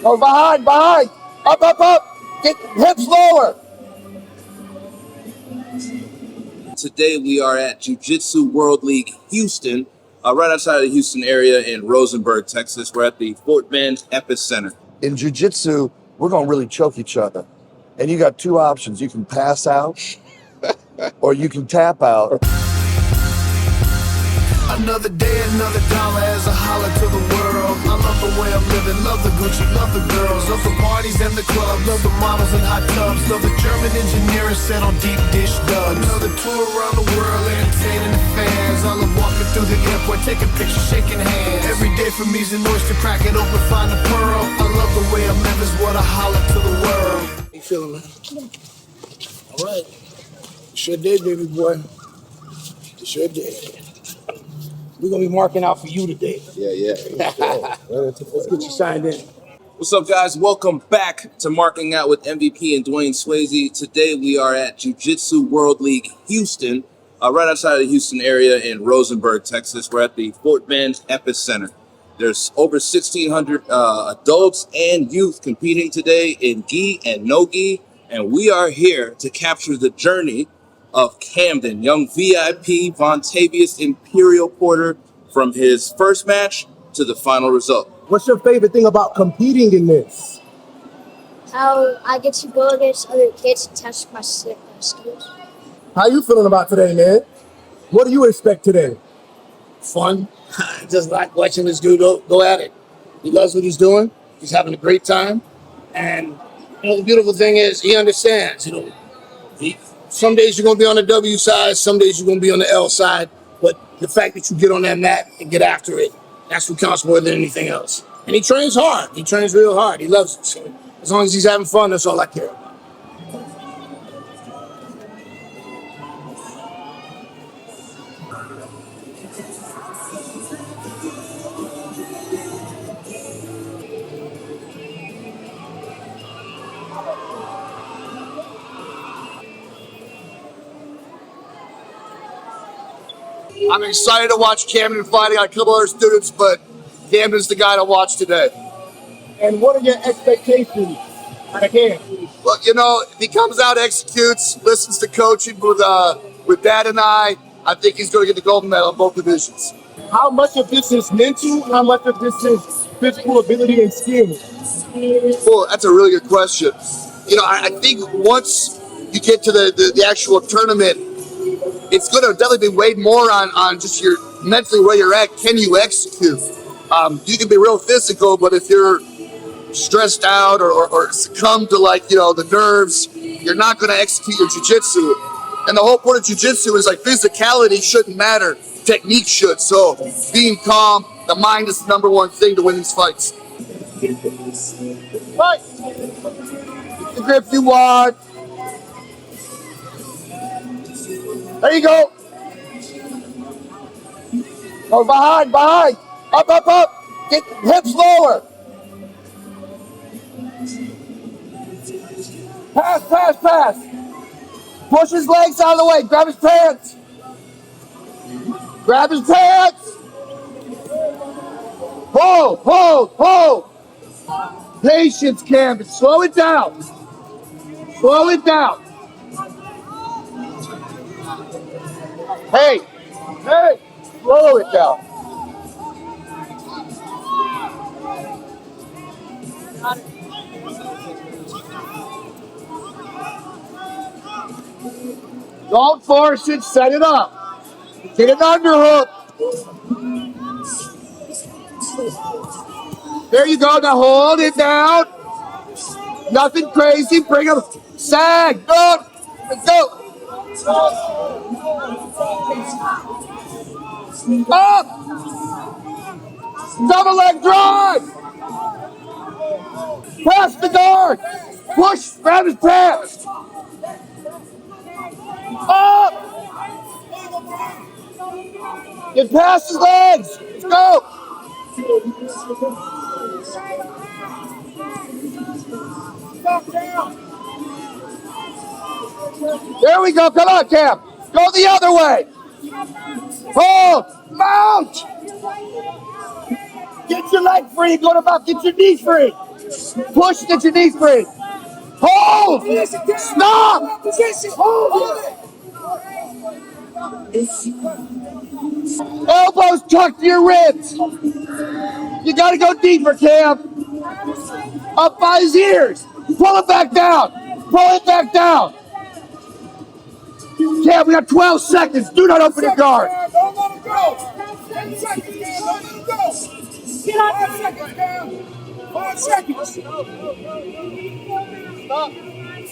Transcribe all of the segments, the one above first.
Oh, behind. Up. Get hips lower. Today we are at Jiu-Jitsu World League Houston, right outside of the Houston area in Rosenberg, Texas. We're at the Fort Bend Epicenter. In jiu-jitsu, we're going to really choke each other. And you got two options. You can pass out or you can tap out. Another day, another dollar as I holler to the world. I love the way I'm living, love the Gucci, love the girls, love the parties and the clubs, love the models and hot tubs, love the German engineering set on deep dish dubs. Another tour around the world, entertaining the fans. I love walking through the airport, taking pictures, shaking hands. Every day for me's an oyster, crack it open, find a pearl. I love the way I live is what I holler to the world. How you feeling, man? All right. You sure did, baby boy. You sure did. We're going to be marking out for you today. Yeah. Let's get you signed in. What's up, guys? Welcome back to Marking Out with MVP and Dwayne Swayze. Today we are at Jiu-Jitsu World League Houston, right outside of the Houston area in Rosenberg, Texas. We're at the Fort Bend Epicenter. There's over 1,600 adults and youth competing today in gi and no gi, and we are here to capture the journey of Camden, young VIP Vontavious Imperial Porter, from his first match to the final result. What's your favorite thing about competing in this? How I get to go against other kids and test my skills. How you feeling about today, man? What do you expect today? Fun. Just like watching this dude go at it. He loves what he's doing. He's having a great time. And the beautiful thing is he understands, some days you're going to be on the W side, some days you're going to be on the L side. But the fact that you get on that mat and get after it, that's what counts more than anything else. And he trains hard. He trains real hard. He loves it. So as long as he's having fun, that's all I care about. I'm excited to watch Camden fight. I got a couple other students, but Camden's the guy to watch today. And what are your expectations out of Cam? Well, if he comes out, executes, listens to coaching with Dad and I think he's going to get the gold medal in both divisions. How much of this is mental? How much of this is physical ability and skill? Well, that's a really good question. I think once you get to the actual tournament, it's going to definitely be weighed more on just your mentally where you're at. Can you execute? You can be real physical, but if you're stressed out or succumb to the nerves, you're not going to execute your jiu-jitsu. And the whole point of jiu-jitsu is physicality shouldn't matter, technique should. So being calm, the mind is the number one thing to win these fights. Fight. The grip you want. There you go. Oh, behind. Up. Get hips lower. Pass. Push his legs out of the way. Grab his pants. Hold. Patience, Camden. Slow it down. Hey, slow it down. Don't force it, set it up. Get an underhook. There you go, now hold it down. Nothing crazy, bring him. Sag, go. Let's go. Up! Double leg drive! Pass the guard! Push, grab his pants! Up! Get past his legs! Let's go! There we go, come on, Cam! Go the other way! Hold! Mount! Get your leg free, go to back, get your knee free! Push at your knee free. Hold! Stop! Hold it! Elbows tucked to your ribs. You gotta go deeper, Cam. Up by his ears. Pull it back down. Pull it back down. Cam, we got 12 seconds. Do not open your guard. Don't let him go. 10 seconds, Cam. Don't let him go. 5 seconds, Cam. 5 seconds.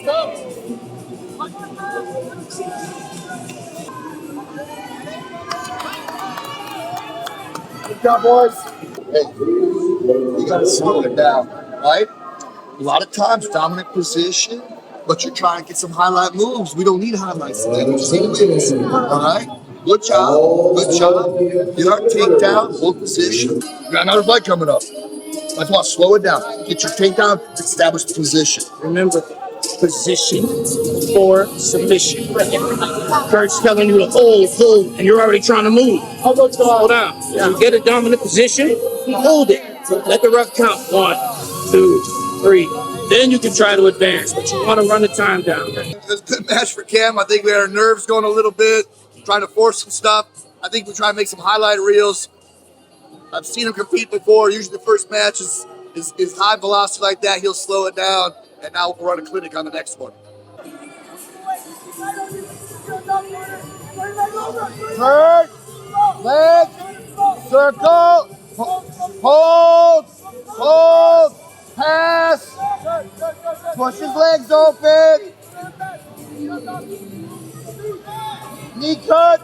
Stop. Good job, boys. Hey, you gotta slow it down, right? A lot of times, dominant position, but you're trying to get some highlight moves. We don't need highlights today. We just need wins. All right? Good job. Good job. Get our takedown, hold position. You got another fight coming up. That's why slow it down. Get your takedown, establish the position. Remember, position for submission. Kurt's telling you to hold, and you're already trying to move. Slow down. You get a dominant position, hold it. Let the ref count. 1, 2, 3. Then you can try to advance, but you want to run the time down. It was a good match for Cam. I think we had our nerves going a little bit, trying to force some stuff. I think we try to make some highlight reels. I've seen him compete before. Usually the first match is high velocity like that. He'll slow it down, and now we'll run a clinic on the next one. Turn, leg, circle, hold, pass, push his legs open, knee cut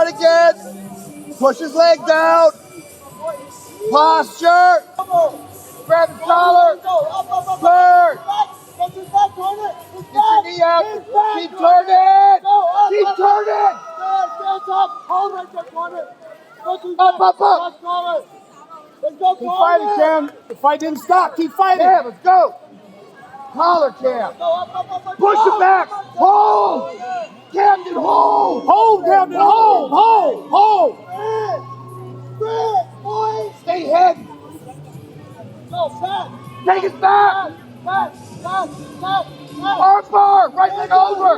again, push his leg down, posture, grab his collar, turn, get your knee out, keep turning, up. Keep fighting, Cam. The fight didn't stop. Keep fighting. Cam, let's go. Collar, Cam. Push him back. Hold. Camden, hold. Hold, Camden. Hold. Stay heavy. Take it back. Armbar. Right leg over.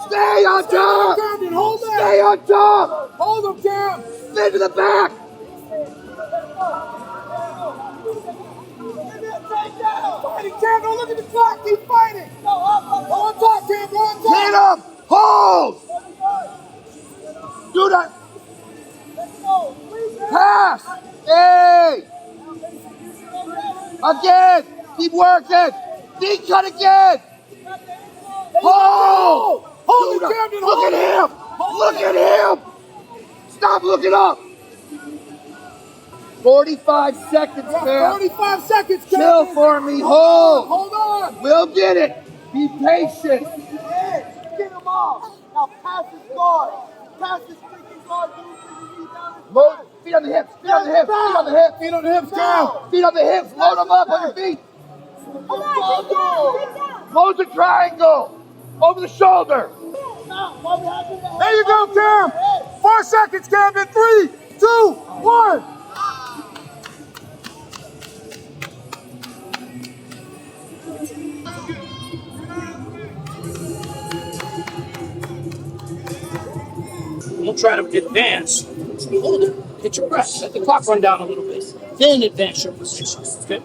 Stay on top. Stay on top. Hold him, Cam. Spin to the back. Fighting, Cam. Don't look at the clock. Keep fighting. Go on top, Cam. Go on top. Hit him. Hold. Do that. Pass. Hey. Again. Keep working. Knee cut again. Hold. Hold it, Camden. Look at him. Look at him. Stop looking up. 45 seconds, man. 45 seconds, Camden. Chill for me. Hold. Hold on. We'll get it. Be patient. Hey, get him off. Now pass his guard. Pass his freaking guard. Load. Feet on the hips. Feet on the hips. Feet on the hips. Feet on the hips, Cam. Feet on the hips. Load them up on your feet. Close the triangle. Over the shoulder. There you go, Cam. 4 seconds, Camden. 3, 2, 1. Don't try to advance. Hold it. Get your breath. Let the clock run down a little bit. Then advance your position. Okay?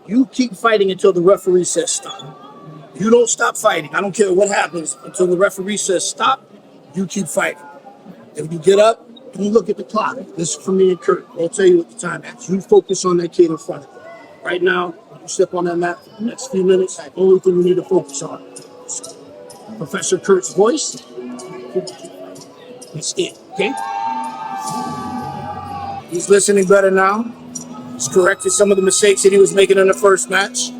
You keep fighting until the referee says stop. You don't stop fighting. I don't care what happens until the referee says stop. You keep fighting. If you get up, don't look at the clock. This is for me and Kurt. I'll tell you what the time is. You focus on that kid in front of you. Right now, you step on that mat for the next few minutes. The only thing you need to focus on is Professor Kurt's voice. That's it. Okay? He's listening better now. He's corrected some of the mistakes that he was making in the first match.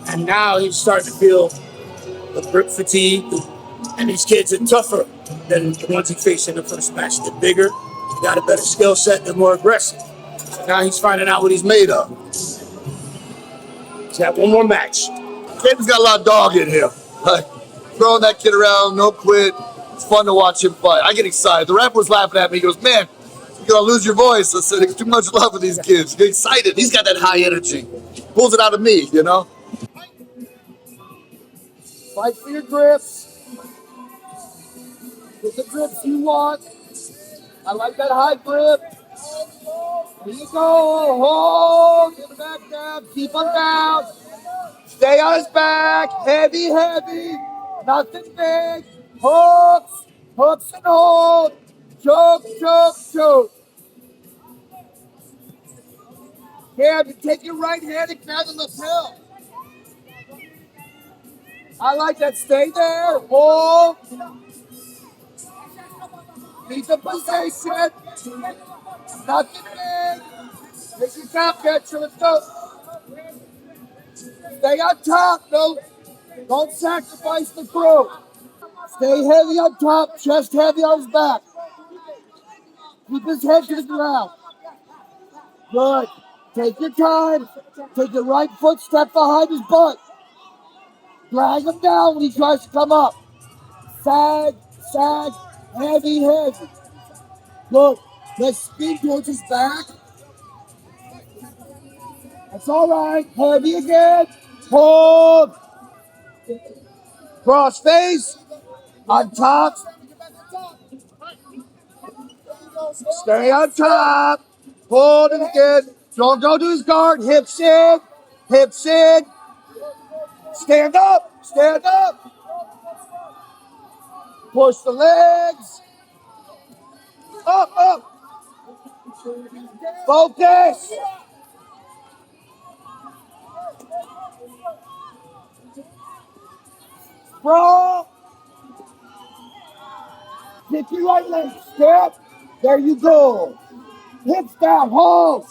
And now he's starting to feel the grip fatigue. And these kids are tougher than the ones he faced in the first match. They're bigger, they got a better skill set, they're more aggressive. So now he's finding out what he's made of. He's got one more match. Camden's got a lot of dog in him. Like, throwing that kid around, no quit. It's fun to watch him fight. I get excited. The ref was laughing at me. He goes, man, you're going to lose your voice. I said, it's too much love with these kids. Get excited. He's got that high energy. Pulls it out of me, you know? Fight for your grips. Get the grips you want. I like that high grip. Here you go. Hold. Get him back down. Keep him down. Stay on his back. Heavy, heavy. Nothing big. Hooks. Hooks and hold. Choke, choke, choke. Cam, you take your right hand and grab the lapel. I like that. Stay there. Hold. Keep the position. Nothing big. Take your top catcher. Let's go. Stay on top. Don't sacrifice the throat. Stay heavy on top. Chest heavy on his back. Keep his head to the ground. Good. Take your time. Take the right foot step behind his butt. Drag him down when he tries to come up. Sag, sag, heavy, heavy. Look, let's spin towards his back. That's all right. Heavy again. Hold. Cross face. On top. Stay on top. Hold it again. Don't go to his guard. Hips in. Hips in. Stand up. Stand up. Push the legs. Up, up. Focus. Sprawl. Kick your right leg. Step. There you go. Hips down. Hold.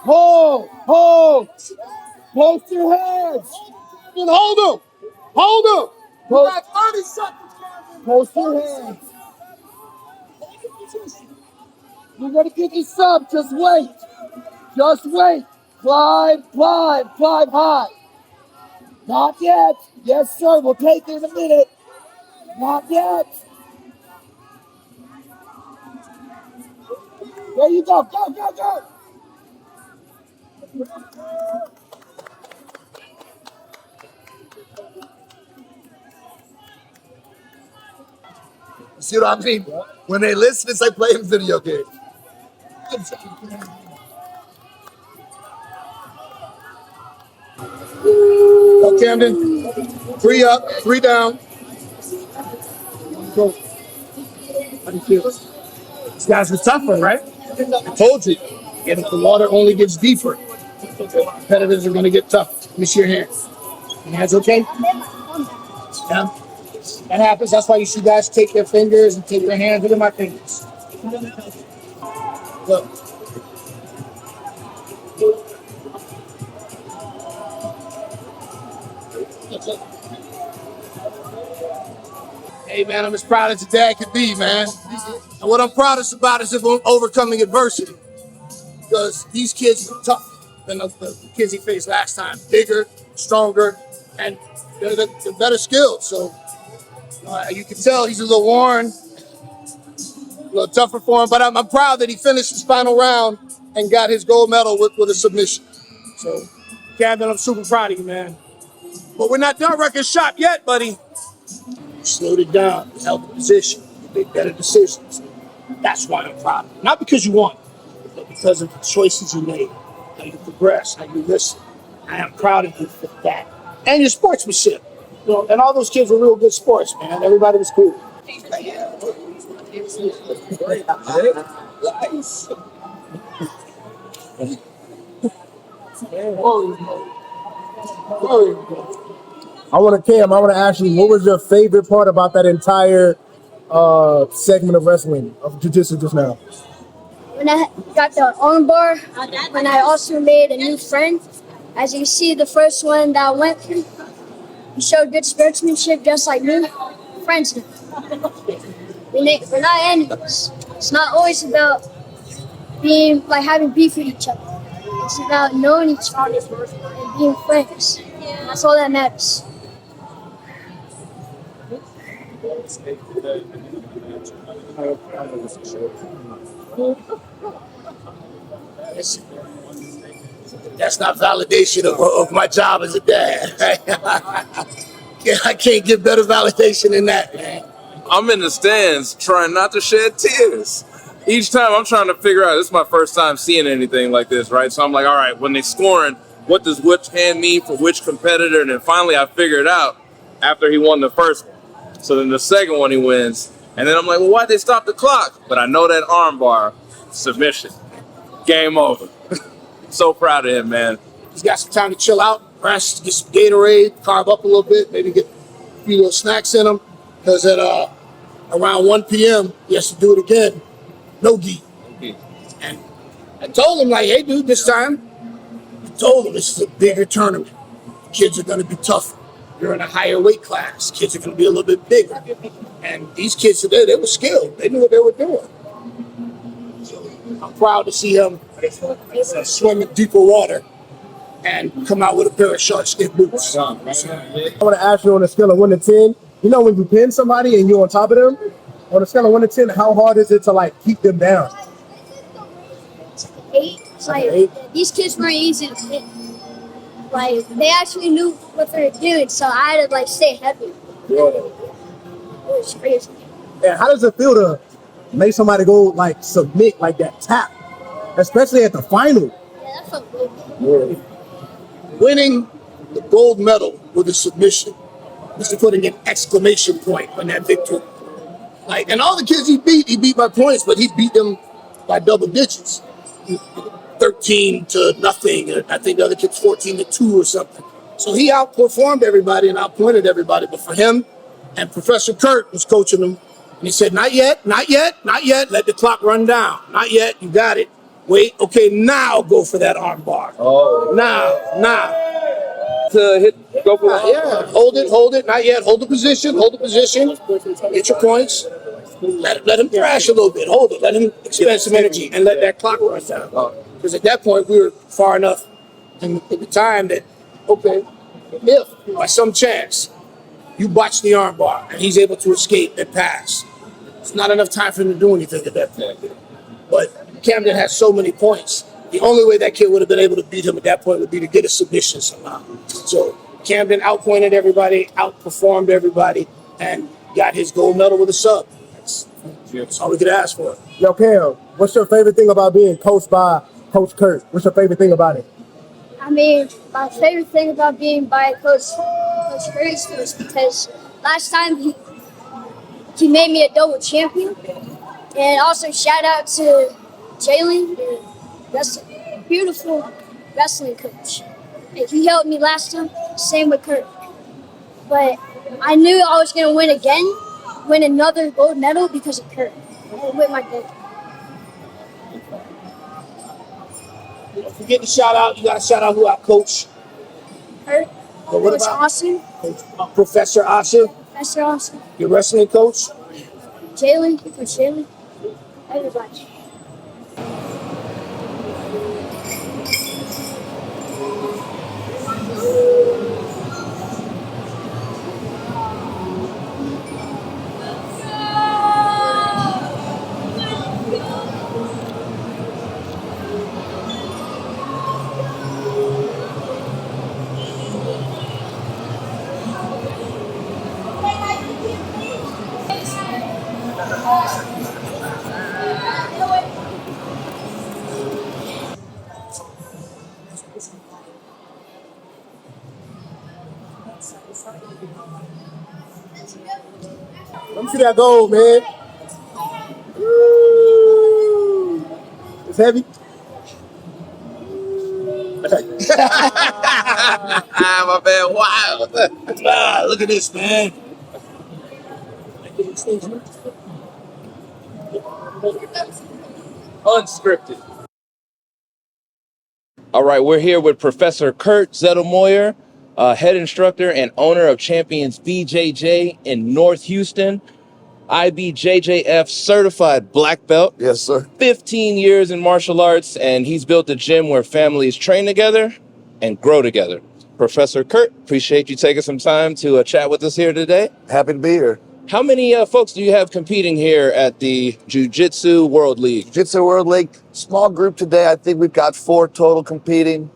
Hold. Hold. Post your hands. And hold them. Hold them. Post, 30 seconds. Post your hands. You're going to get this up. Just wait. Just wait. Climb, climb, climb high. Not yet. Yes, sir. We'll take it in a minute. Not yet. There you go. Go, go, go. See what I mean? When they listen, it's like playing video games. Go, Camden. 3 up, 3 down. Go. How do you feel? These guys were tougher, right? I told you. And if the water only gets deeper, competitors are going to get tough. Let me see your hands. Your hands okay? Yeah. That happens. That's why you see guys take their fingers and take their hands. Look at my fingers. Look. Hey, man, I'm as proud as a dad can be, man. And what I'm proudest about is overcoming adversity. Because these kids are tough than the kids he faced last time. Bigger, stronger, and they're better skilled. So you can tell he's a little worn, a little tougher for him. But I'm proud that he finished his final round and got his gold medal with a submission. So, Camden, I'm super proud of you, man. But we're not done record shop yet, buddy. You slowed it down, you held the position, you made better decisions. That's why I'm proud of you. Not because you won, but because of the choices you made, how you progress, how you listen. I am proud of you for that. And your sportsmanship. You know, and all those kids were real good sports, man. Everybody was cool. I want to ask you, what was your favorite part about that entire segment of wrestling, of jiu-jitsu just now? When I got the armbar, when I also made a new friend. As you can see, the first one that I went through, he showed good sportsmanship just like me. Friends now. We're not enemies. It's not always about being like having beef with each other. It's about knowing each other and being friends. That's all that matters. That's not validation of my job as a dad. I can't get better validation than that, man. I'm in the stands trying not to shed tears. Each time I'm trying to figure out, this is my first time seeing anything like this, right? So I'm like, all right, when they're scoring, what does which hand mean for which competitor? And then finally I figured it out after he won the first one. So then the second one he wins. And then I'm like, well, why'd they stop the clock? But I know that armbar, submission, game over. So proud of him, man. He's got some time to chill out, rest, get some Gatorade, carb up a little bit, maybe get a few little snacks in him. Because at around 1 p.m., he has to do it again. No gi. And I told him, like, hey, dude, this time, I told him this is a bigger tournament. Kids are going to be tougher. You're in a higher weight class. Kids are going to be a little bit bigger. And these kids today, they were skilled. They knew what they were doing. So I'm proud to see him swim in deeper water and come out with a pair of shark skin boots. I want to ask you on a scale of 1 to 10, you know when you pin somebody and you're on top of them, on a scale of 1 to 10, how hard is it to like keep them down? 8. It's like 8? These kids weren't easy to pin. Like they actually knew what they were doing, so I had to like stay heavy. Yeah. It was crazy. And how does it feel to make somebody go like submit like that tap, especially at the final? Yeah, that felt good. Winning the gold medal with a submission is putting an exclamation point on that victory. Like, and all the kids he beat by points, but he beat them by double digits. 13 to nothing, and I think the other kid's 14 to 2 or something. So he outperformed everybody and outpointed everybody. But for him, and Professor Kurt was coaching him, and he said, not yet, not yet, not yet. Let the clock run down. Not yet, you got it. Wait, okay, now go for that arm bar. Oh. Now. To hit, go for that. Yeah, hold it, not yet. Hold the position, get your points. Let him thrash a little bit, hold it, let him expend some energy and let that clock run down. Because at that point, we were far enough in the time that, okay, if by some chance you botch the arm bar and he's able to escape and pass, it's not enough time for him to do anything at that point. But Camden has so many points. The only way that kid would have been able to beat him at that point would be to get a submission somehow. So Camden outpointed everybody, outperformed everybody, and got his gold medal with a sub. That's all we could ask for. Yo, Cam, what's your favorite thing about being coached by Coach Kurt? What's your favorite thing about it? I mean, my favorite thing about being by Coach Kurt was because last time he made me a double champion. And also shout out to Jalen, the beautiful wrestling coach. And he helped me last time, same with Kurt. But I knew I was going to win another gold medal because of Kurt. And with my dad. Don't forget to shout out, you got to shout out who our coach. Kurt, What Coach about Austin, Professor Asha, Professor Austin, your wrestling coach? Jalen, Coach Jalen, everybody. Let me see that gold, man. Woo. It's heavy. My man, wow. Look at this, man. Unscripted. All right, we're here with Professor Kurt Zettelmoyer, head instructor and owner of Champions BJJ in North Houston, IBJJF certified black belt. Yes, sir. 15 years in martial arts, and he's built a gym where families train together and grow together. Professor Kurt, appreciate you taking some time to chat with us here today. Happy to be here. How many folks do you have competing here at the Jiu-Jitsu World League? Jiu-Jitsu World League, small group today. I think we've got 4 total competing.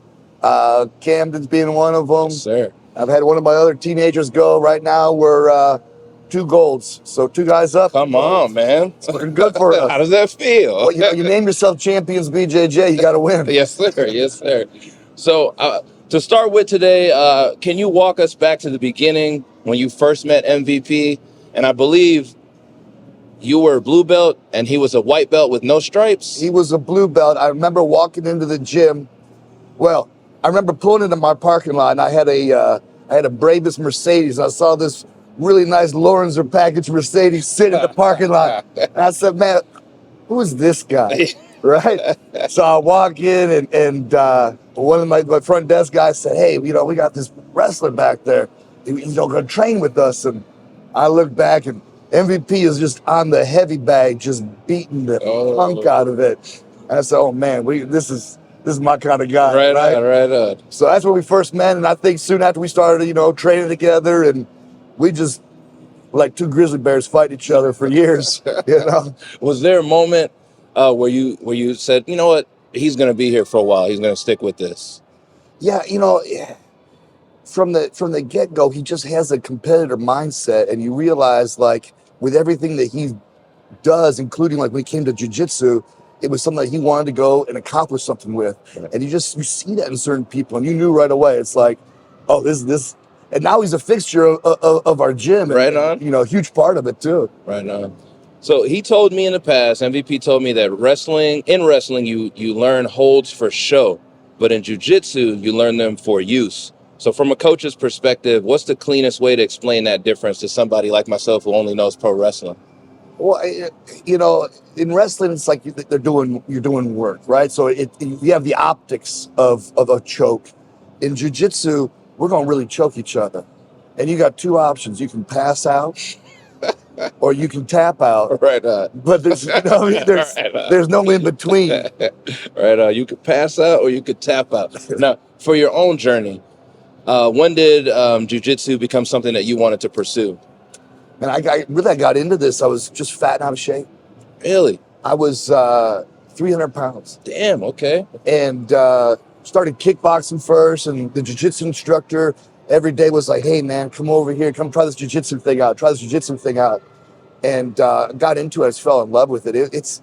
Camden's being one of them. Yes, sir. I've had one of my other teenagers go. Right now, we're 2 golds, so 2 guys up. Come on, man. It's looking good for us. How does that feel? Well, you name yourself champions BJJ, you got to win. Yes, sir. Yes, sir. So to start with today, can you walk us back to the beginning when you first met MVP? And I believe you were a blue belt and he was a white belt with no stripes. He was a blue belt. I remember walking into the gym. Well, I remember pulling into my parking lot, and I had a Bravest Mercedes. I saw this really nice Lorenzer package Mercedes sitting in the parking lot. And I said, man, who is this guy? Right? So I walk in, and one of my front desk guys said, hey, we got this wrestler back there. He's going to train with us. And I look back, and MVP is just on the heavy bag, just beating the punk out of it. And I said, oh, man, this is my kind of guy. Right on. So that's when we first met, and I think soon after we started, training together, and we just like 2 grizzly bears fight each other for years. Was there a moment where you said, you know what, he's going to be here for a while, he's going to stick with this? Yeah, from the get-go, he just has a competitor mindset, and you realize, like, with everything that he does, including like when he came to jiu-jitsu, it was something that he wanted to go and accomplish something with. Right. And you see that in certain people, and you knew right away. It's like, oh, this. And now he's a fixture of our gym. Right on. A huge part of it too. Right on. So he told me in the past, MVP told me that in wrestling, you learn holds for show, but in jiu-jitsu, you learn them for use. So from a coach's perspective, what's the cleanest way to explain that difference to somebody like myself who only knows pro wrestling? Well, in wrestling, it's like you're doing work, right? So you have the optics of a choke. In jiu-jitsu, we're going to really choke each other. And you got 2 options. You can pass out or you can tap out. Right on. But there's no in between. Right on. You could pass out or you could tap out. Now, for your own journey, when did jiu-jitsu become something that you wanted to pursue? And I got into this. I was just fat and out of shape. Really? I was 300 pounds. Damn, okay. And started kickboxing first, and the jiu-jitsu instructor every day was like, hey, man, come over here. Come try this jiu-jitsu thing out. And got into it. I just fell in love with it. It's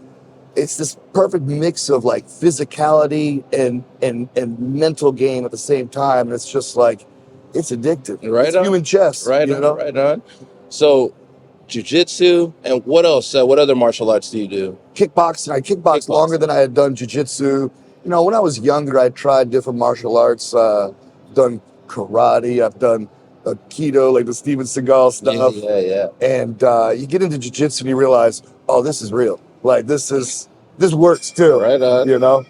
this perfect mix of like physicality and mental game at the same time. And it's just like, it's addictive. Right it's on. Human chess. Right on. So, jiu-jitsu, and what else? What other martial arts do you do? Kickboxing. I kickboxed longer than I had done jiu-jitsu. When I was younger, I tried different martial arts. Done karate. I've done Aikido, like the Steven Seagal stuff. Yeah. And you get into jiu-jitsu and you realize, oh, this is real. Like this works too. Right on.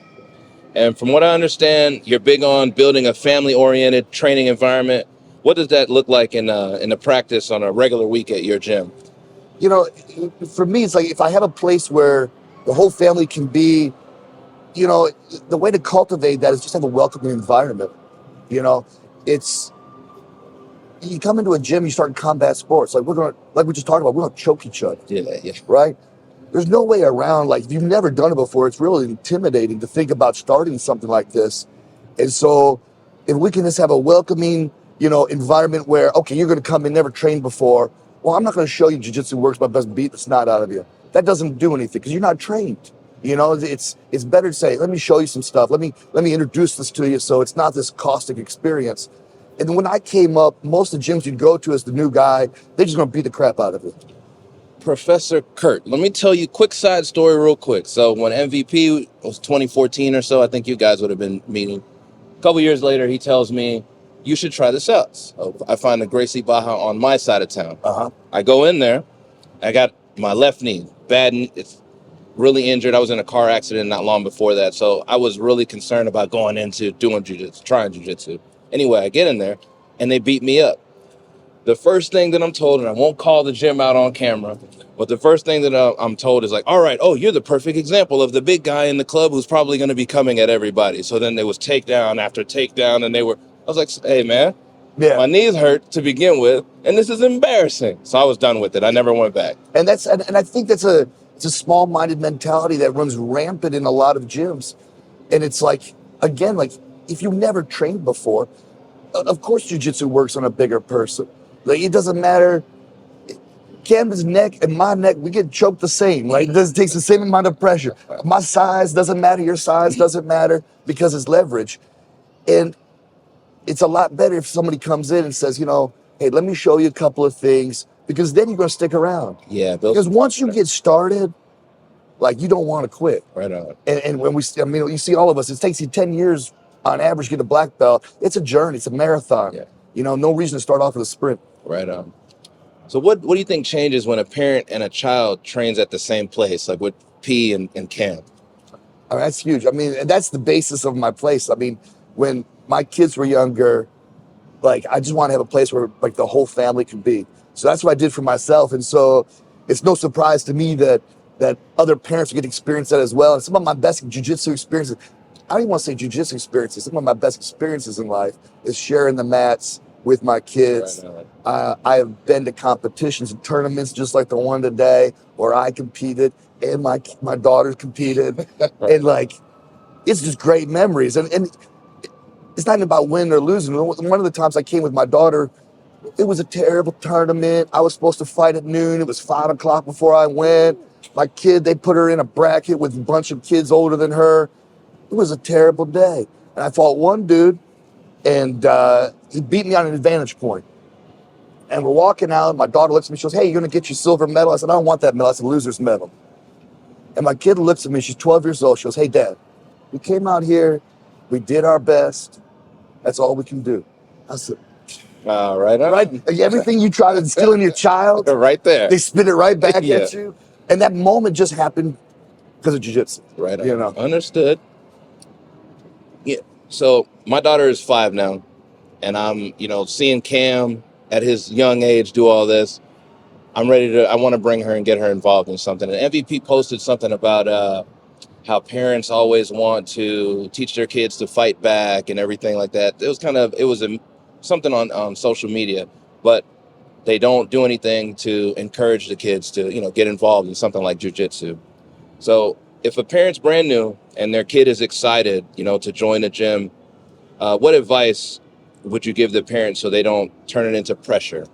And from what I understand, you're big on building a family-oriented training environment. What does that look like in the practice on a regular week at your gym? For me, it's like if I have a place where the whole family can be, the way to cultivate that is just have a welcoming environment. It's you come into a gym, you start combat sports. Like we just talked about, we're gonna choke each other. Yeah. Right? There's no way around. Like if you've never done it before, it's really intimidating to think about starting something like this. And so if we can just have a welcoming, environment where, okay, you're going to come in, never trained before. Well, I'm not going to show you jiu-jitsu works by best beat the snot out of you. That doesn't do anything because you're not trained. It's better to say, let me show you some stuff. Let me introduce this to you so it's not this caustic experience. And when I came up, most of the gyms you'd go to as the new guy, they're just going to beat the crap out of you. Professor Kurt, let me tell you a quick side story real quick. So when MVP was 2014 or so, I think you guys would have been meeting. A couple years later, he tells me, you should try this out. So I find the Gracie Baja on my side of town. I go in there. I got my left knee bad. It's really injured. I was in a car accident not long before that. So I was really concerned about going into doing jiu-jitsu, trying jiu-jitsu. Anyway, I get in there and they beat me up. The first thing that I'm told, and I won't call the gym out on camera, but the first thing that I'm told is like, all right, you're the perfect example of the big guy in the club who's probably going to be coming at everybody. So then there was takedown after takedown, and they were I was like, hey, man, Yeah. my knees hurt to begin with, and this is embarrassing. So I was done with it. I never went back. And I think it's a small-minded mentality that runs rampant in a lot of gyms. And it's like, again, like if you've never trained before, of course jiu-jitsu works on a bigger person. Like it doesn't matter. Camden's neck and my neck, we get choked the same. Like it takes the same amount of pressure. My size doesn't matter. Your size doesn't matter because it's leverage. And it's a lot better if somebody comes in and says, hey, let me show you a couple of things, because then you're going to stick around. Yeah. Because once you get started, like you don't want to quit. Right on. And when you see all of us, it takes you 10 years on average to get a black belt. It's a journey. It's a marathon. Yeah. No reason to start off with a sprint. Right on. So what do you think changes when a parent and a child trains at the same place, like with P and Cam? I mean, that's huge. I mean, that's the basis of my place. I mean, when my kids were younger, like I just want to have a place where like the whole family can be. So that's what I did for myself. And so it's no surprise to me that other parents get to experience that as well. And some of my best jiu-jitsu experiences, I don't even want to say jiu-jitsu experiences, some of my best experiences in life is sharing the mats with my kids. Right. I have been to competitions and tournaments just like the one today where I competed and my daughters competed. Right. And like, it's just great memories. And it's not even about winning or losing. One of the times I came with my daughter, it was a terrible tournament. I was supposed to fight at noon. It was 5 o'clock before I went. My kid, they put her in a bracket with a bunch of kids older than her. It was a terrible day. And I fought one dude, and he beat me on an advantage point. And we're walking out, and my daughter looks at me, she goes, hey, you're gonna get your silver medal? I said, I don't want that medal, that's a loser's medal. And my kid looks at me, she's 12 years old, she goes, hey, Dad, we came out here, we did our best, that's all we can do. I said, right on. Right? Like everything you try to instill in your child, right there, they spit it right back yeah. at you. And that moment just happened because of jiu-jitsu. Right on. Understood. Yeah. So my daughter is 5 now, and I'm, seeing Cam at his young age do all this. I want to bring her and get her involved in something. And MVP posted something about how parents always want to teach their kids to fight back and everything like that. It was something on social media, but they don't do anything to encourage the kids to, get involved in something like jiu-jitsu. So if a parent's brand new and their kid is excited, to join the gym, what advice would you give the parents so they don't turn it into pressure?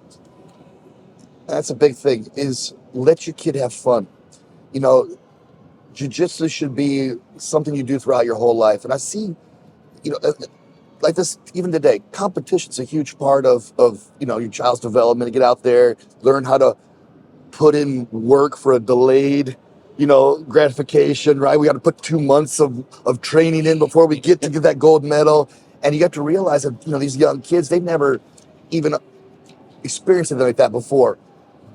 That's a big thing, is let your kid have fun. Jiu-jitsu should be something you do throughout your whole life. And I see, like this, even today, competition's a huge part of your child's development. To get out there, learn how to put in work for a delayed, gratification, right? We got to put 2 months of training in before we get to get that gold medal. And you have to realize that, these young kids, they've never even experienced anything like that before.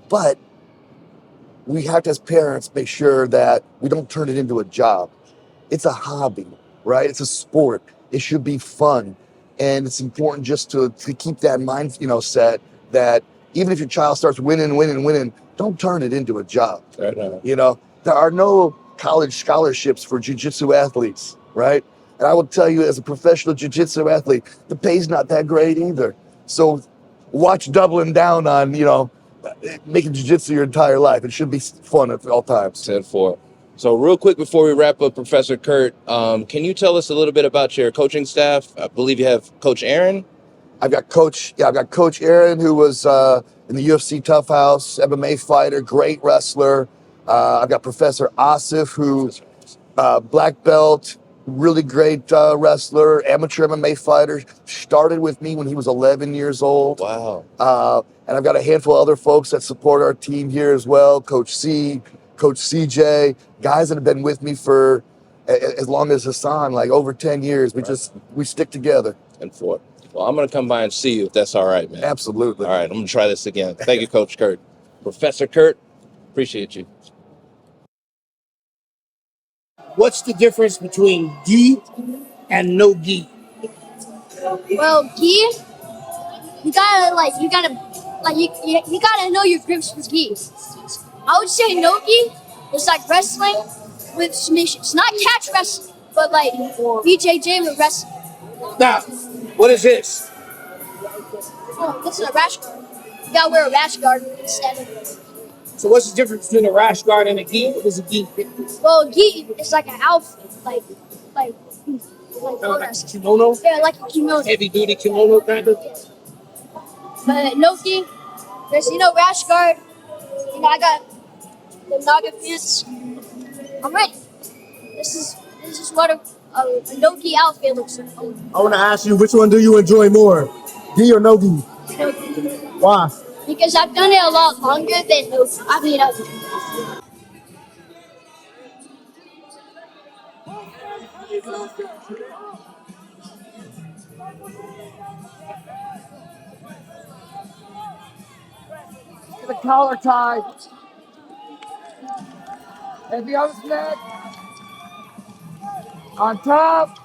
But we have to, as parents, make sure that we don't turn it into a job. It's a hobby, right? It's a sport. It should be fun. And it's important just to keep that mind, set that even if your child starts winning, don't turn it into a job. Right on. There are no college scholarships for jiu-jitsu athletes, right? And I will tell you, as a professional jiu-jitsu athlete, the pay's not that great either. So watch doubling down on, making jiu-jitsu your entire life. It should be fun at all times. 10-4. So real quick before we wrap up, Professor Kurt, can you tell us a little bit about your coaching staff? I believe you have Coach Aaron. I've got Coach Aaron, who was in the UFC Tough House, MMA fighter, great wrestler. I've got Professor Asif, who black belt, really great wrestler, amateur MMA fighter. Started with me when he was 11 years old. Wow. And I've got a handful of other folks that support our team here as well. Coach C, Coach CJ, guys that have been with me for as long as Hassan, like over 10 years. We stick together. 10-4. Well, I'm going to come by and see you if that's all right, man. Absolutely. All right, I'm going to try this again. Thank you, Coach Kurt. Professor Kurt, appreciate you. What's the difference between gi and no gi? Well, gi, you gotta know your grips with gi. I would say no gi is like wrestling with submissions. Not catch wrestling, but like BJJ with wrestling. Now, What is this? Oh, this is a rash guard. You gotta wear a rash guard instead of. So what's the difference between a rash guard and a gi? What is a gi? Well, gi is like an outfit, like Like a kimono? yeah, like a kimono. Heavy duty kimono kind of? But no gi, there's rash guard. I got the naga pants. I'm ready. This is what a no gi outfit looks like. I want to ask you, which one do you enjoy more, gi or no gi? Why? Because I've done it a lot longer than no gi. I mean, The collar tie. And the other neck. On top.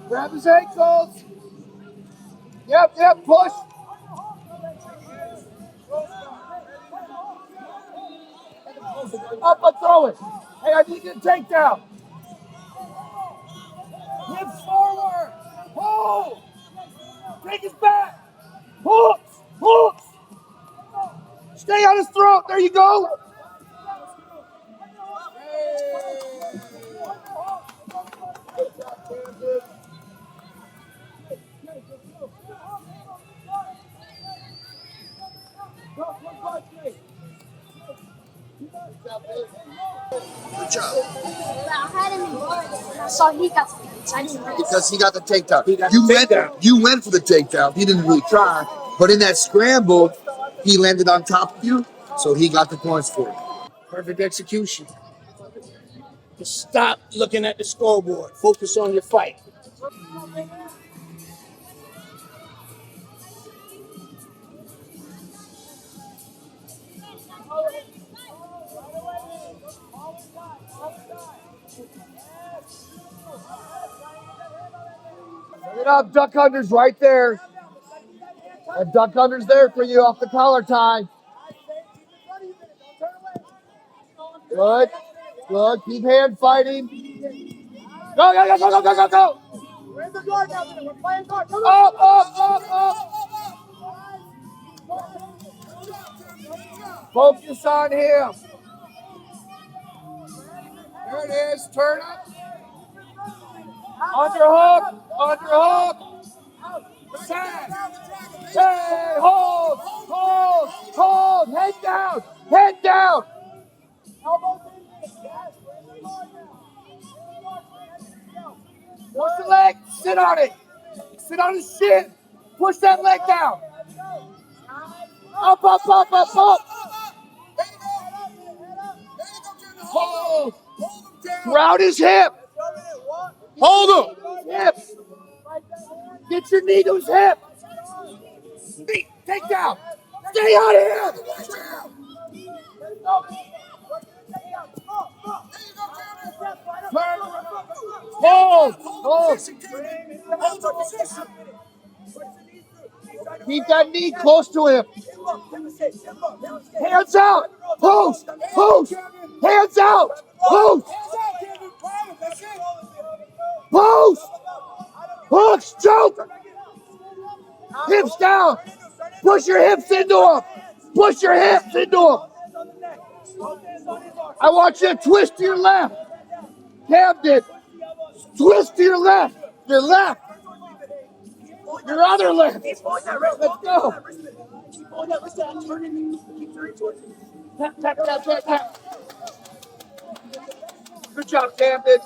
Grab his ankles. Yep, push. Up and throw it. Hey, I need you to take down. Hips forward. Hold. Take his back. Hooks. Stay on his throat. There you go. Good job. I had him in guard and I saw he got the pants. I didn't know. Because he got the takedown. He got the takedown. You went for the takedown. He didn't really try. But in that scramble, he landed on top of you, so he got the points for it. Perfect execution. Just stop looking at the scoreboard. Focus on your fight. Get up, duck unders right there. And duck unders there for you off the collar tie. Good. Keep hand fighting. Go. We're in the guard now. We're playing guard. Up. Focus on him. There it is. Turn up. Underhook. Side. Hey, hold. Head down. Push the leg. Sit on it. Sit on his shin. Push that leg down. Up. Hold. Ground his hip. Hold him. Hip. Get your knee to his hip. Take down. Stay on him. Turn. Hold. Keep that knee close to him. Hands out. Post. Hands out. Post. Hooks. Choke. Hips down. Push your hips into him. I want you to twist to your left. Camden. Twist to your left. Your left. Your other left. Let's go. Tap. Good job, Camden.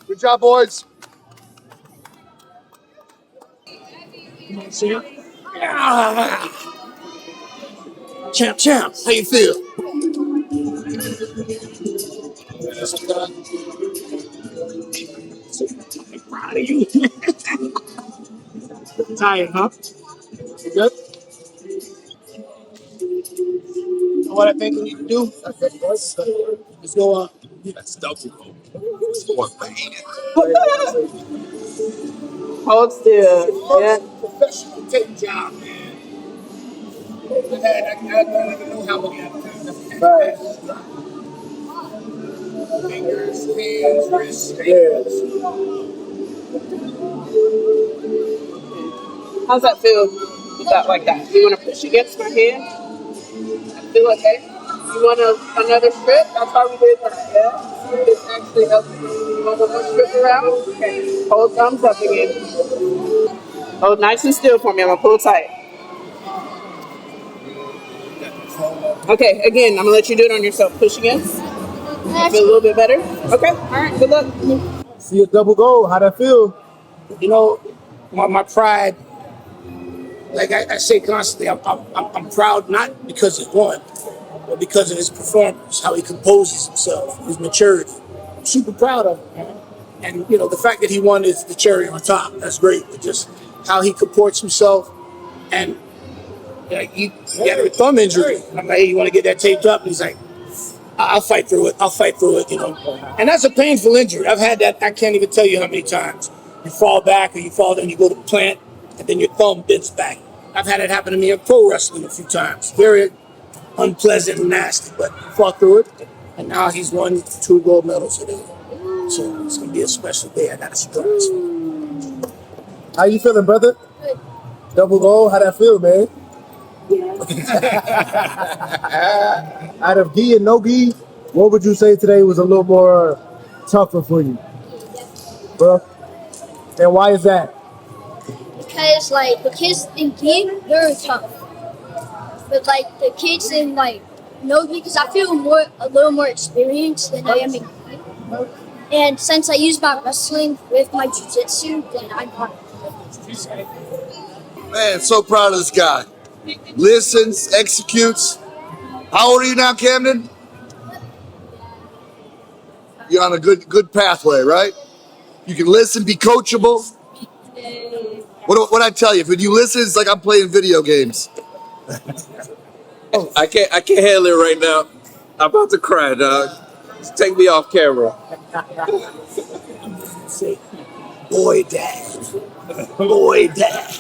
Good job, boys. See him? Champ. How you feel? I'm proud of you. Tired, huh? You good? You know what I think we need to do? Let's go. That's double. Hold still. Yeah. Professional tape job, man. I don't even know how many other times I've had fingers, hands, wrists, ankles. How's that feel with that like that? Do you want to push against my hand? Feel okay? You want another strip? That's why we did that, yeah? See if this actually helps you. You want one more strip around? Okay. Hold thumbs up again. Hold nice and still for me. I'm going to pull tight. Okay, again, I'm going to let you do it on yourself. Push against. Feel a little bit better? Okay, all right, good luck. See a double goal. How that feel? You know, my pride, like I say constantly, I'm proud not because he won, but because of his performance, how he composes himself, his maturity. I'm super proud of him, man. And, you know, the fact that he won is the cherry on top. That's great. But just how he comports himself. And like, he had a thumb injury. And I'm like, hey, you want to get that taped up? And he's like, I'll fight through it. I'll fight through it, you know. And that's a painful injury. I've had that. I can't even tell you how many times. You fall back or you fall down, you go to plant, and then your thumb bends back. I've had it happen to me in pro wrestling a few times. Very unpleasant and nasty, but fought through it. And now he's won 2 gold medals today. So it's going to be a special day. I got a surprise. How you feeling, brother? Double goal. How that feel, man? Out of gi and no gi, what would you say today was a little more tougher for you, bro? And why is that? Because like the kids in gi, they're tough, but like the kids in like no gi, because I feel a little more experienced than I am in gi. And since I use my wrestling with my jiu-jitsu, then I'm not. Man, so proud of this guy. Listens, executes. How old are you now, Camden? You're on a good pathway, right? You can listen, be coachable. What I tell you? When you listen, it's like I'm playing video games. I can't handle it right now. I'm about to cry, dog. Just take me off camera. Say, boy, dad. Boy, dad.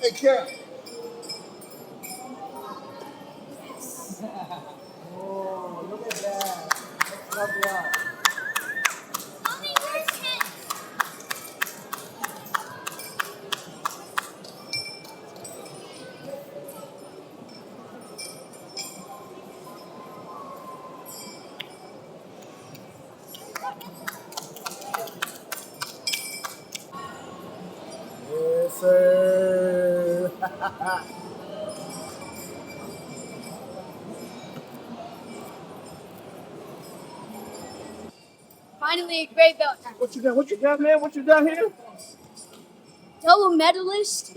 Hey, Cam. Oh, look at that. Love that. Yes, sir. Finally, a gray belt. What you got? What you got, man? What you got here? Double medalist,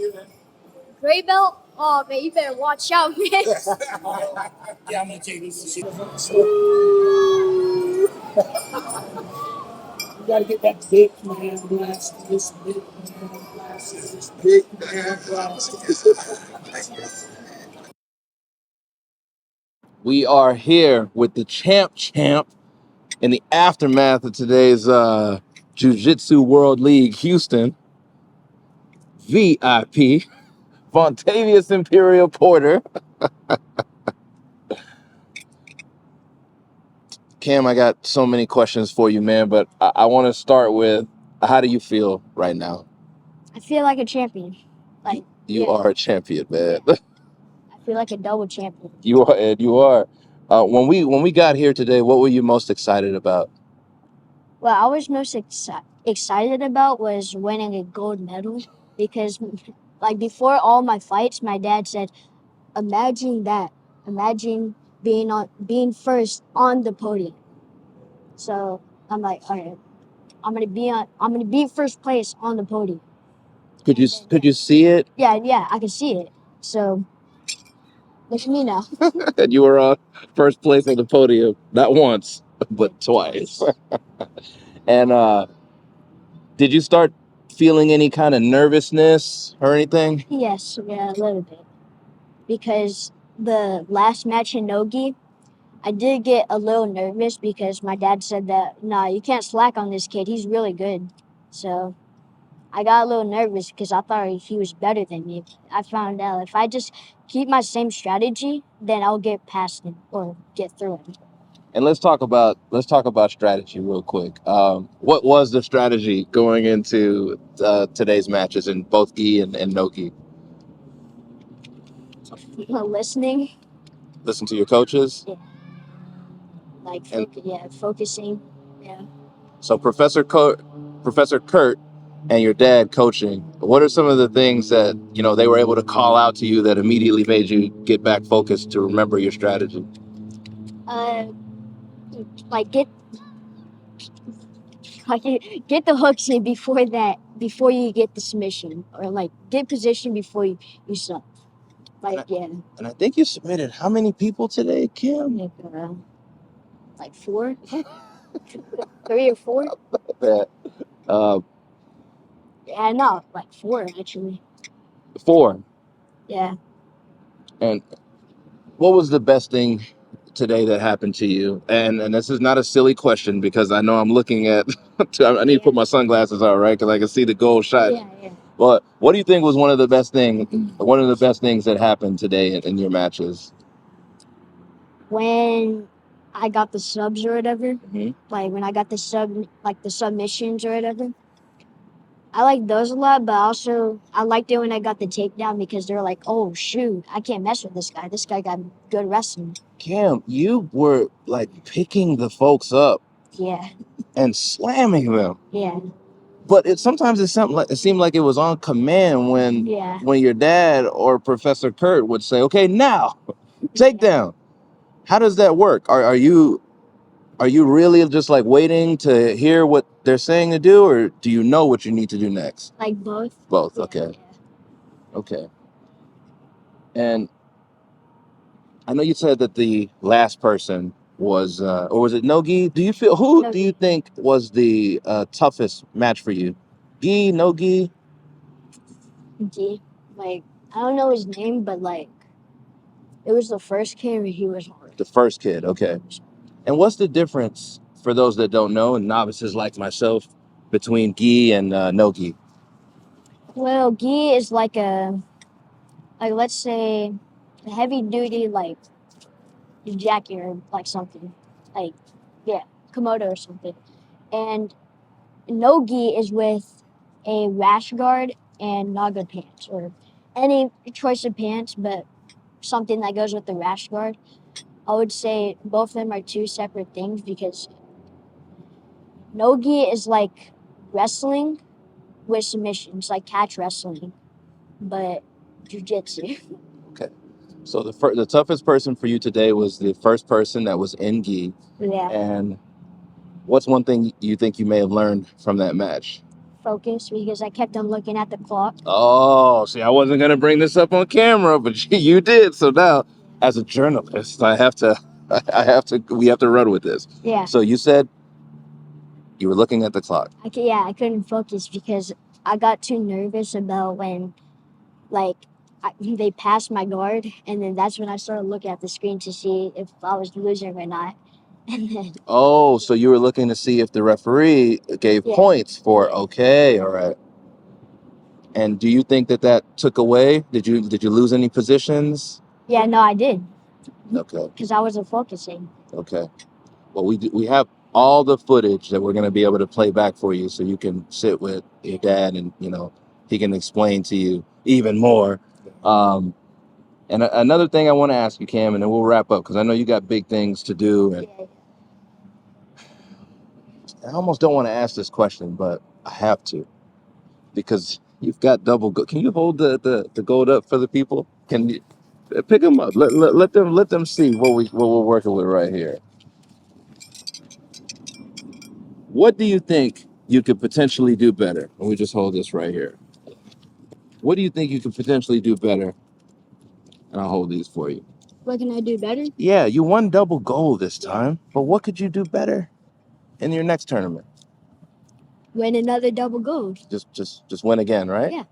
gray belt. Oh man, you better watch out, man. Yeah, I'm gonna take this. You gotta get that big man glass. This big man glasses. This big man glasses. We are here with the champ in the aftermath of today's Jiu-Jitsu World League Houston. VIP, Vontavious Imperial Porter. Cam, I got so many questions for you, man, but I want to start with, how do you feel right now? I feel like a champion. Like You are a champion, man. I feel like a double champion. You are, and you are. When we got here today, what were you most excited about? What I was most excited about was winning a gold medal because, like, before all my fights, my dad said, "Imagine that. Imagine being first on the podium." So I'm like, all right, I'm gonna be first place on the podium. Could you see it? Yeah, I can see it. So look at me now. And you were on first place on the podium, not once, but twice. And did you start feeling any kind of nervousness or anything? Yes, yeah, a little bit. Because the last match in Nogi, I did get a little nervous because my dad said that, nah, you can't slack on this kid. He's really good. So I got a little nervous because I thought he was better than me. I found out if I just keep my same strategy, then I'll get past him or get through him. And let's talk about strategy real quick. What was the strategy going into today's matches in both gi and no gi? Listening, Listen to your coaches. yeah, like And focusing, yeah. so Professor Kurt and your dad coaching, what are some of the things that they were able to call out to you that immediately made you get back focused to remember your strategy? Like get the hooks in before you get the submission, or like get position before you sub. And I think you submitted how many people today, Kim? Like 4, 3 or 4. That Yeah, no, like 4 actually. 4. Yeah. And what was the best thing today that happened to you? And this is not a silly question because I know I'm looking at. I need to put my sunglasses on, right? Because I can see the goal shot. Yeah. But what do you think was one of the best things that happened today in your matches? When I got the subs or whatever, Mm-hmm. like when I got the submissions or whatever, I like those a lot. But also, I liked it when I got the takedown because they're like, "Oh shoot, I can't mess with this guy. This guy got good wrestling." Kim, you were like picking the folks up Yeah. and slamming them. Yeah. But sometimes it seemed like it was on command when your dad or Professor Kurt would say, "Okay, now take down." How does that work? Are you really just like waiting to hear what they're saying to do, or do you know what you need to do next? Like both. Both. Yeah, Okay. yeah. Okay. And I know you said that the last person was, or was it no-gi? Do you think was the toughest match for you? Gi, no-gi? G. Like, I don't know his name, but like, it was the first kid and he was hard. The first kid, okay. And what's the difference, for those that don't know, and novices like myself, between gi and no-gi? Well, gi is like let's say, a heavy duty, like, jacket or like something. Like, yeah, Komodo or something. And no gi is with a rash guard and naga pants, or any choice of pants, but something that goes with the rash guard. I would say both of them are two separate things because no-gi is like wrestling with submissions, like catch wrestling, but jiu-jitsu. Okay. So the toughest person for you today was the first person that was in gi. Yeah. And what's one thing you think you may have learned from that match? Focus, because I kept on looking at the clock. Oh, see, I wasn't going to bring this up on camera, but you did. So now, as a journalist, we have to run with this. Yeah. So you said you were looking at the clock. I couldn't focus because I got too nervous about when, like, they passed my guard, and then that's when I started looking at the screen to see if I was losing or not. And then, Oh, so you were looking to see if the referee gave points for, okay, all right. And do you think that took away? Did you lose any positions? yeah, no, I did. Okay. Because I wasn't focusing. Okay. Well, we have all the footage that we're going to be able to play back for you, so you can sit with your dad and he can explain to you even more. And another thing I want to ask you, Cam, and then we'll wrap up because I know you got big things to do. And I almost don't want to ask this question, but I have to because you've got double gold. Can you hold the gold up for the people? Can you pick them up? Let them see what we're working with right here. What do you think you could potentially do better? Let me just hold this right here. What do you think you could potentially do better? And I'll hold these for you. What can I do better? Yeah, you won double gold this time, but what could you do better in your next tournament? win another double gold. Just win again, right? Yeah.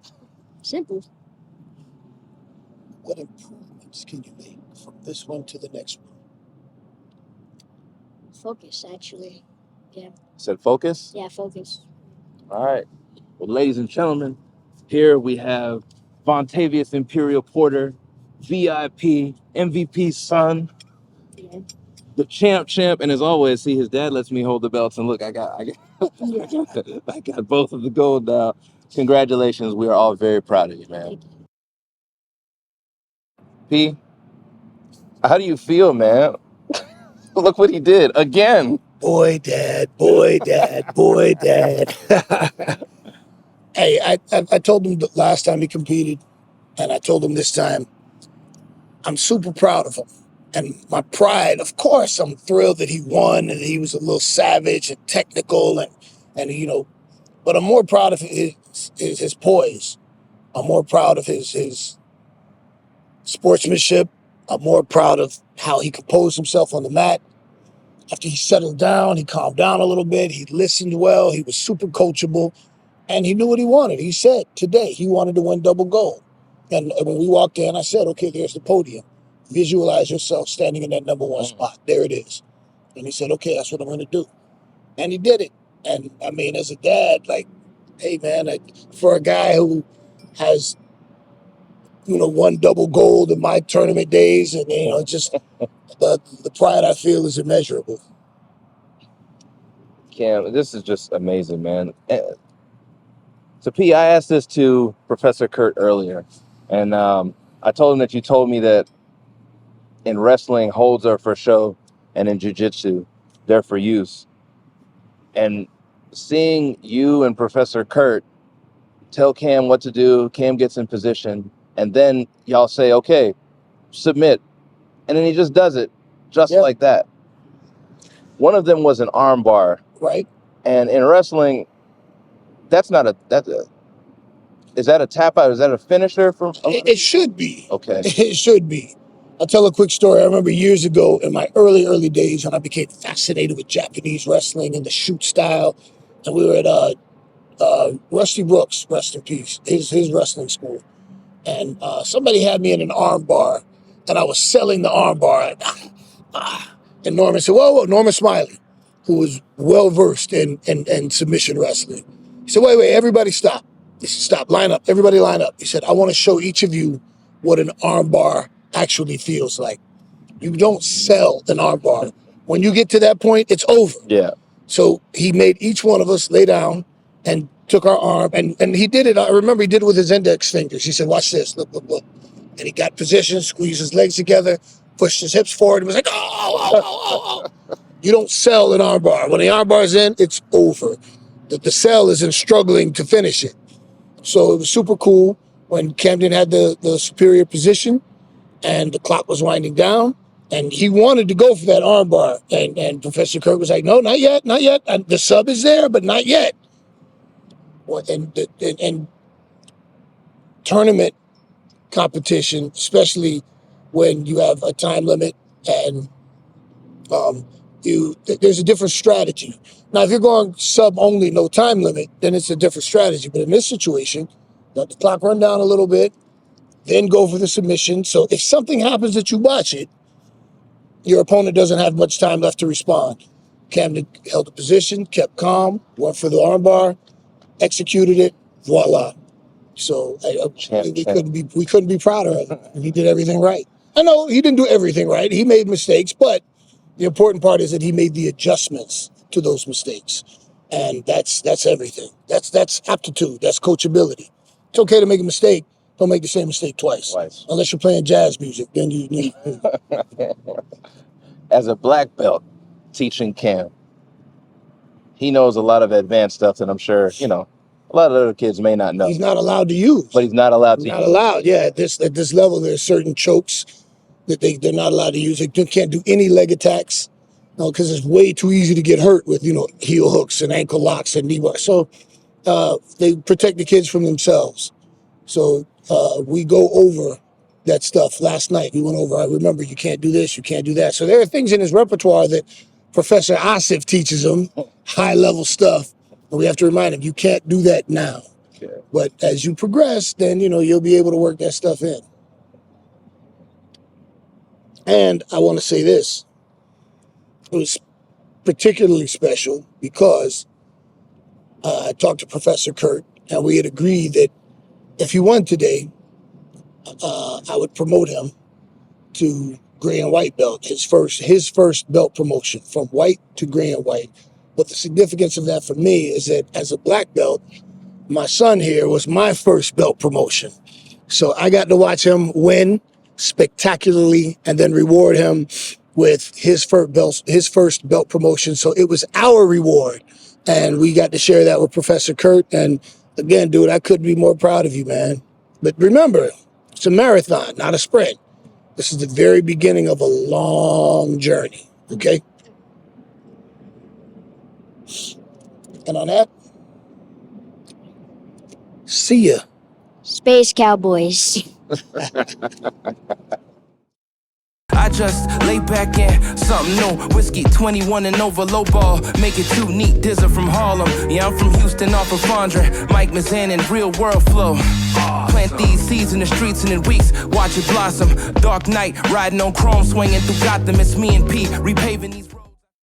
Simple. What improvements can you make from this one to the next one? Focus, actually. Yeah. Said focus? Yeah, focus. All right. Well, ladies and gentlemen, here we have Vontavious Imperial Porter, VIP, MVP son, Yeah. the champ, and as always, see, his dad lets me hold the belts, and look, I got both of the gold now. Congratulations. We are all very proud of you, man. Thank you. P, how do you feel, man? Look what he did again. Boy, dad, boy, dad, boy, dad. Hey, I told him the last time he competed, and I told him this time, I'm super proud of him. And my pride, of course, I'm thrilled that he won and he was a little savage and technical and you know, but I'm more proud of his poise. I'm more proud of his sportsmanship. I'm more proud of how he composed himself on the mat. After he settled down, he calmed down a little bit. He listened well. He was super coachable, and he knew what he wanted. He said today he wanted to win double gold. And when we walked in, I said, okay, there's the podium. Visualize yourself standing in that number one spot. There it is. And he said, okay, that's what I'm going to do. And he did it. And I mean, as a dad, like, hey, man, for a guy who has, won double gold in my tournament days, and, just the pride I feel is immeasurable. Cam, this is just amazing, man. So, P, I asked this to Professor Kurt earlier, and I told him that you told me that in wrestling, holds are for show, and in jiu-jitsu, they're for use. And seeing you and Professor Kurt tell Cam what to do, Cam gets in position, and then y'all say, okay, submit. And then he just does it, just like that. One of them was an armbar. Right. And in wrestling, is that a tap out? Is that a finisher? It should be. Okay. It should be. I'll tell a quick story. I remember years ago in my early days when I became fascinated with Japanese wrestling and the shoot style. And we were at Rusty Brooks, rest in peace, his wrestling school. And somebody had me in an armbar, and I was selling the armbar. And Norman said, whoa, Norman Smiley, who was well-versed in submission wrestling. He said, wait, everybody stop. He said, stop, line up, everybody line up. He said, I want to show each of you what an armbar actually feels like. You don't sell an armbar. When you get to that point, it's over. Yeah. So he made each one of us lay down and took our arm, and he did it. I remember he did it with his index fingers. He said, watch this, look. And he got position, squeezed his legs together, pushed his hips forward, and was like, oh. You don't sell an armbar. When the armbar's in, it's over. The sell is in struggling to finish it. So it was super cool when Camden had the superior position and the clock was winding down, and he wanted to go for that armbar. And Professor Kirk was like, no, not yet. And the sub is there, but not yet. And tournament competition, especially when you have a time limit and there's a different strategy. Now, if you're going sub only, no time limit, then it's a different strategy. But in this situation, let the clock run down a little bit, then go for the submission. So if something happens that you watch it, your opponent doesn't have much time left to respond. Camden held the position, kept calm, went for the armbar, executed it, voila. So we couldn't be prouder of him. He did everything right. I know he didn't do everything right. He made mistakes, but the important part is that he made the adjustments to those mistakes. And that's everything. That's aptitude. That's coachability. It's okay to make a mistake. Don't make the same mistake twice. Unless you're playing jazz music, then you need. As a black belt teaching Cam, he knows a lot of advanced stuff that I'm sure, a lot of other kids may not know. He's not allowed to use. But he's not allowed to use. Not allowed, yeah. At this level, there's certain chokes that they're not allowed to use. They can't do any leg attacks, because it's way too easy to get hurt with, heel hooks and ankle locks and knee bars. So they protect the kids from themselves. So we go over that stuff. Last night we went over, I remember, you can't do this, you can't do that. So there are things in his repertoire that Professor Asif teaches him, high-level stuff, And we have to remind him, you can't do that now. But as you progress, then, you'll be able to work that stuff in. And I want to say this. It was particularly special because I talked to Professor Kurt, and we had agreed that if he won today, I would promote him to gray and white belt, his first belt promotion from white to gray and white. But the significance of that for me is that as a black belt, my son here was my first belt promotion. So I got to watch him win spectacularly and then reward him with his first belt promotion. So it was our reward. And we got to share that with Professor Kurt. And again, dude, I couldn't be more proud of you, man. But remember, it's a marathon, not a sprint. This is the very beginning of a long journey, okay? And on that, see ya. Space Cowboys. I just lay back in something new. Whiskey 21 and over, low ball. Make it too neat. Dizzer from Harlem. Yeah, I'm from Houston, off of Fondren. Mike Mazan and real world flow. Plant these seeds in the streets and in weeks. Watch it blossom. Dark night, riding on chrome, swinging through Gotham. It's me and P, repaving these.